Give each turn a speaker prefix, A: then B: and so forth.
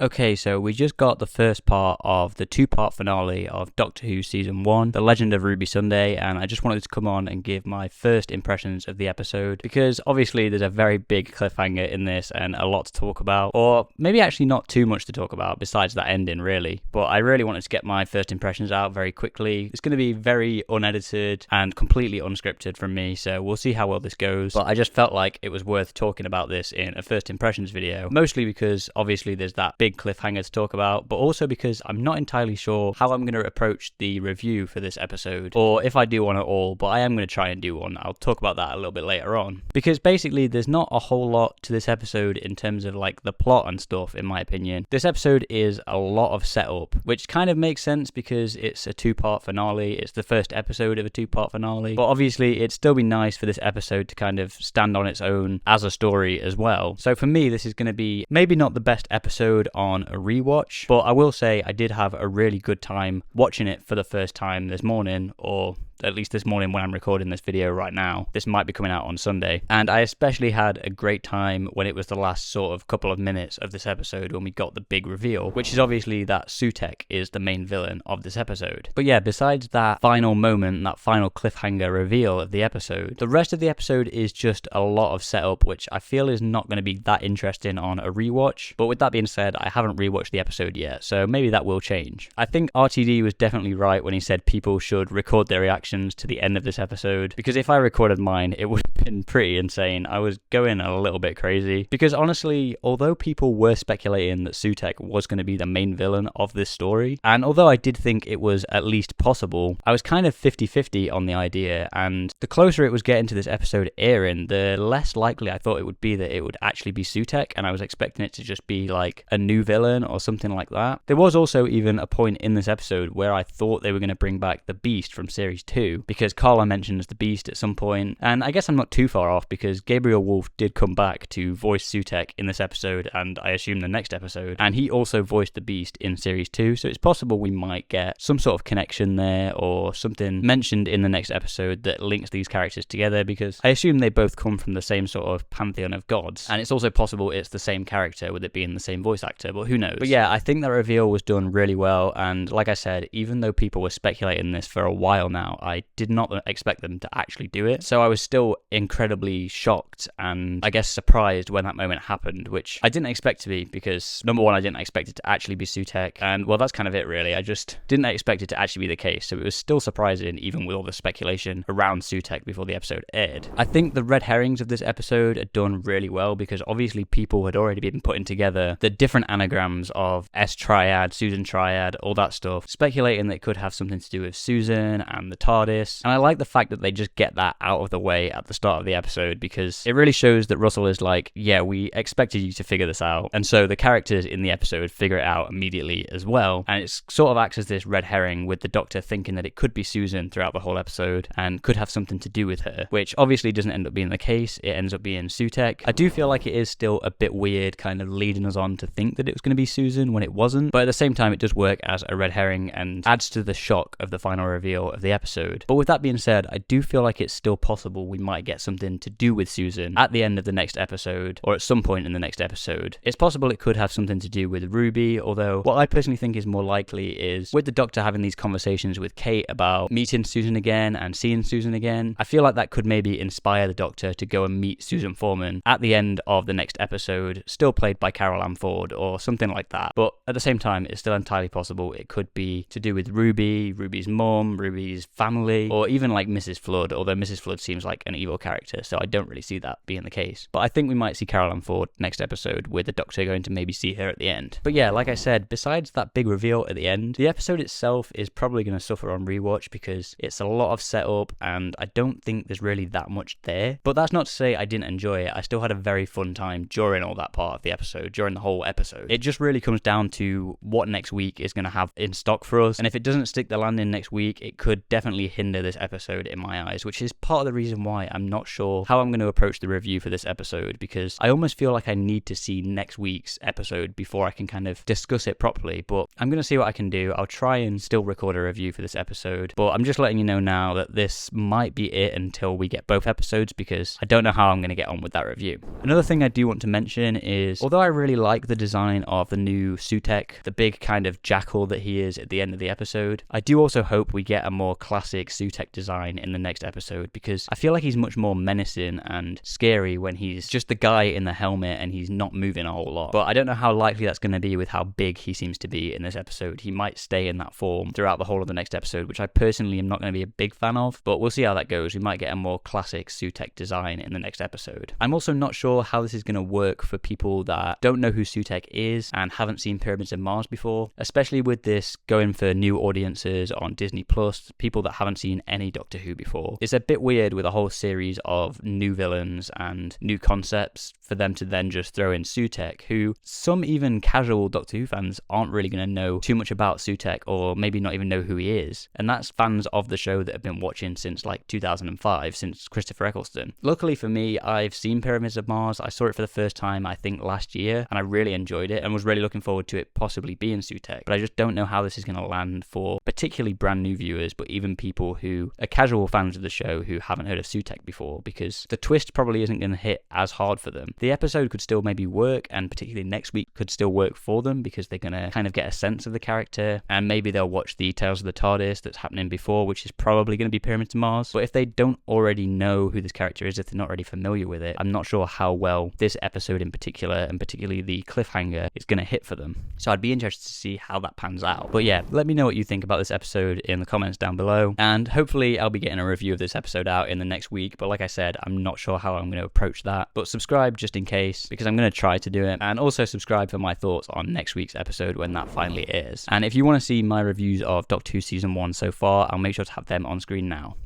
A: Okay, so we just got the first part of the two-part finale of Doctor Who Season 1, The Legend of Ruby Sunday, and I just wanted to come on and give my first impressions of the episode, because obviously there's a very big cliffhanger in this and a lot to talk about, or maybe actually not too much to talk about besides that ending really, but I really wanted to get my first impressions out very quickly. It's going to be very unedited and completely unscripted from me, so we'll see how well this goes, but I just felt like it was worth talking about this in a first impressions video, mostly because obviously there's that big cliffhanger to talk about, but also because I'm not entirely sure how I'm going to approach the review for this episode, or if I do one at all, but I am going to try and do one. I'll talk about that a little bit later on, because basically there's not a whole lot to this episode in terms of like the plot and stuff, in my opinion. This episode is a lot of setup, which kind of makes sense because it's a two-part finale. It's the first episode of a two-part finale, but obviously it'd still be nice for this episode to kind of stand on its own as a story as well. So for me, this is going to be maybe not the best episode on a rewatch, but I will say I did have a really good time watching it for the first time this morning, or at least this morning when I'm recording this video right now. This might be coming out on Sunday. And I especially had a great time when it was the last sort of couple of minutes of this episode when we got the big reveal, which is obviously that Sutek is the main villain of this episode. But yeah, besides that final moment, that final cliffhanger reveal of the episode, the rest of the episode is just a lot of setup, which I feel is not going to be that interesting on a rewatch. But with that being said, I haven't rewatched the episode yet, so maybe that will change. I think RTD was definitely right when he said people should record their reactions to the end of this episode, because if I recorded mine, it would have been pretty insane. I was going a little bit crazy, because honestly, although people were speculating that Sutek was going to be the main villain of this story, and although I did think it was at least possible, I was kind of 50-50 on the idea, and the closer it was getting to this episode airing, the less likely I thought it would be that it would actually be Sutek, and I was expecting it to just be like a new villain or something like that. There was also even a point in this episode where I thought they were going to bring back the Beast from Series 2, because Carla mentions the Beast at some point, and I guess I'm not too far off because Gabriel Wolf did come back to voice Sutek in this episode, and I assume the next episode, and he also voiced the Beast in Series 2, so it's possible we might get some sort of connection there, or something mentioned in the next episode that links these characters together, because I assume they both come from the same sort of pantheon of gods, and it's also possible it's the same character with it being the same voice actor, but who knows. But yeah, I think that reveal was done really well, and like I said, even though people were speculating this for a while now, I did not expect them to actually do it, so I was still incredibly shocked and I guess surprised when that moment happened, which I didn't expect to be, because number one, I didn't expect it to actually be Sutek, and well, that's kind of it really. I just didn't expect it to actually be the case, so it was still surprising even with all the speculation around Sutek before the episode aired. I think the red herrings of this episode are done really well, because obviously people had already been putting together the different anagrams of S Triad, Susan Triad, all that stuff, speculating that it could have something to do with Susan and the TARDIS, and I like the fact that they just get that out of the way at the start of the episode, because it really shows that Russell is like, yeah, we expected you to figure this out, and so the characters in the episode figure it out immediately as well, and it sort of acts as this red herring with the Doctor thinking that it could be Susan throughout the whole episode and could have something to do with her, which obviously doesn't end up being the case. It ends up being Sutek. I do feel like it is still a bit weird kind of leading us on to think that it was going to be Susan when it wasn't, but at the same time it does work as a red herring and adds to the shock of the final reveal of the episode. But with that being said, I do feel like it's still possible we might get something to do with Susan at the end of the next episode, or at some point in the next episode. It's possible it could have something to do with Ruby, although what I personally think is more likely is with the Doctor having these conversations with Kate about meeting Susan again and seeing Susan again, I feel like that could maybe inspire the Doctor to go and meet Susan Foreman at the end of the next episode, still played by Carol Ann Ford or something like that. But at the same time, it's still entirely possible it could be to do with Ruby, Ruby's mum, Ruby's family, or even like Mrs. Flood, although Mrs. Flood seems like an evil character, so I don't really see that being the case. But I think we might see Carol Ann Ford next episode, with the Doctor going to maybe see her at the end. But yeah, like I said, besides that big reveal at the end, the episode itself is probably going to suffer on rewatch, because it's a lot of setup and I don't think there's really that much there. But that's not to say I didn't enjoy it. I still had a very fun time during all that part of the episode, during the whole episode. It just really comes down to what next week is going to have in stock for us, and if it doesn't stick the landing next week, it could definitely significantly hinder this episode in my eyes, which is part of the reason why I'm not sure how I'm going to approach the review for this episode, because I almost feel like I need to see next week's episode before I can kind of discuss it properly. But I'm going to see what I can do. I'll try and still record a review for this episode, but I'm just letting you know now that this might be it until we get both episodes, because I don't know how I'm going to get on with that review. Another thing I do want to mention is, although I really like the design of the new Sutek, the big kind of jackal that he is at the end of the episode, I do also hope we get a more classic Sutek design in the next episode, because I feel like he's much more menacing and scary when he's just the guy in the helmet and he's not moving a whole lot. But I don't know how likely that's going to be with how big he seems to be in this episode. He might stay in that form throughout the whole of the next episode, which I personally am not going to be a big fan of, but we'll see how that goes. We might get a more classic Sutek design in the next episode. I'm also not sure how this is going to work for people that don't know who Sutek is and haven't seen Pyramids of Mars before, especially with this going for new audiences on Disney Plus, people that haven't seen any Doctor Who before. It's a bit weird with a whole series of new villains and new concepts for them to then just throw in Sutek, who some even casual Doctor Who fans aren't really going to know too much about Sutek, or maybe not even know who he is. And that's fans of the show that have been watching since like 2005, since Christopher Eccleston. Luckily for me, I've seen Pyramids of Mars. I saw it for the first time, I think, last year, and I really enjoyed it and was really looking forward to it possibly being Sutek. But I just don't know how this is going to land for particularly brand new viewers, but even people who are casual fans of the show who haven't heard of Sutek before, because the twist probably isn't going to hit as hard for them. The episode could still maybe work, and particularly next week could still work for them, because they're going to kind of get a sense of the character, and maybe they'll watch the Tales of the TARDIS that's happening before, which is probably going to be Pyramids of Mars. But if they don't already know who this character is, if they're not already familiar with it, I'm not sure how well this episode in particular, and particularly the cliffhanger, is going to hit for them. So I'd be interested to see how that pans out. But yeah, let me know what you think about this episode in the comments down below, and hopefully I'll be getting a review of this episode out in the next week. But like I said, I'm not sure how I'm going to approach that, but subscribe just in case, because I'm going to try to do it, and also subscribe for my thoughts on next week's episode when that finally airs. And if you want to see my reviews of Doctor Who Season 1 so far, I'll make sure to have them on screen now.